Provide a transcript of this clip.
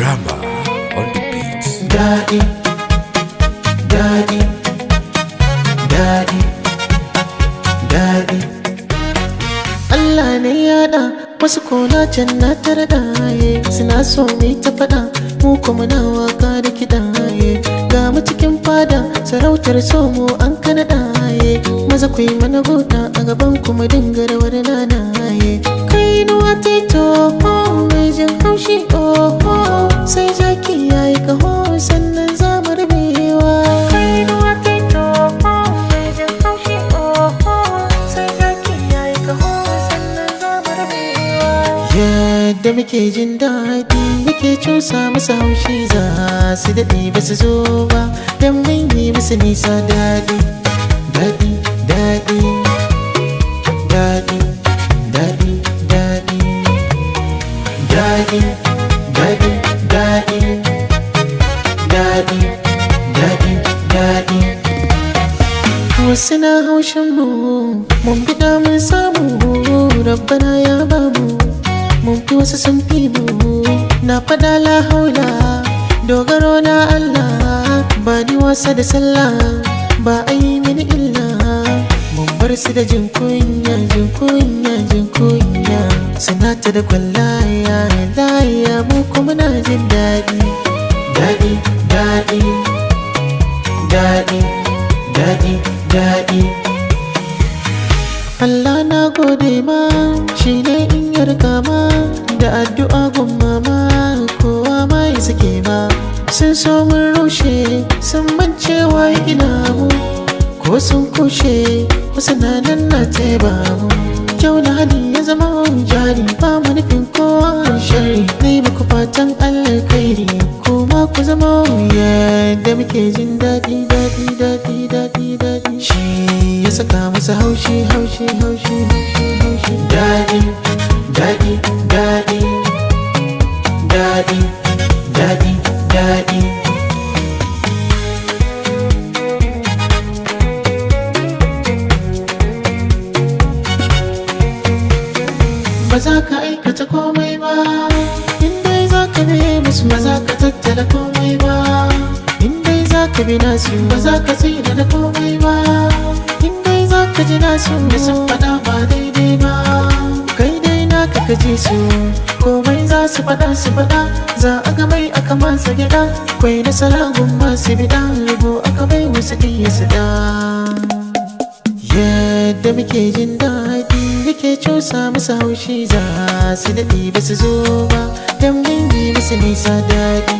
Rama on the beat. Daddy, daddy, daddy, daddy. Allah ne ya da wasu kona can na tare da haye suna so mu ta faɗa mu kuma na waka da kiɗa haye ga mu cikin fada sarautar so mu an kana da haye maza ku yi mana goda a gaban kuma dinga rawar nana haye kai nuwa tito mai jin haushi sai zaki yayi kaho sannan za mu rubewa kai nuwa tito mai jin haushi sai zaki yayi kaho sannan za mu rubewa yadda muke jin daɗi muke cusa musu haushi za su daɗe ba su zo ba don mun yi musu nisa daɗi daɗi daɗi daɗi daɗi daɗi daɗi daɗi daɗi daɗi daɗi daɗi wasu na haushin mu mun bida mun samu rabbana ya bamu mun fi wasu sun fi mu na fada la haula dogaro na Allah ba ni wasa da sallah ba a yi mini illa mun bar su da jin kunya jin kunya jin kunya suna ta da kwallaya laya mu kuma na jin daɗi daɗi daɗi daɗi daɗi daɗi Allah na gode ma shi ne in yarka ma da addu'a gun mama kowa ma ya sake ma sun so mun rushe sun mance wa gina mu ko sun kushe wasu na nan na taiba mu kyau na hali ya zama jari ba mu nufin kowa shari ne muku fatan alkhairi kuma ku zama yadda muke jin daɗi daɗi daɗi daɗi daɗi shi ya saka musu haushi haushi haushi haushi daɗi daɗi daɗi daɗi daɗi daɗi ba za ka aikata komai ba indai za ka bi musu ba za ka tattala komai ba indai za ka bi nasu ba za ka tsira da komai ba indai za ka ji nasu da sun faɗa ba daidai ba kai dai naka ka ji su komai za su faɗa za a ga mai aka masa gida kwai nasara gun masu bida rabo aka bai wasu ɗiya su da yadda muke jin daɗi muke cusa musu haushi za su daɗe ba su zo ba don mun yi musu nisa daɗi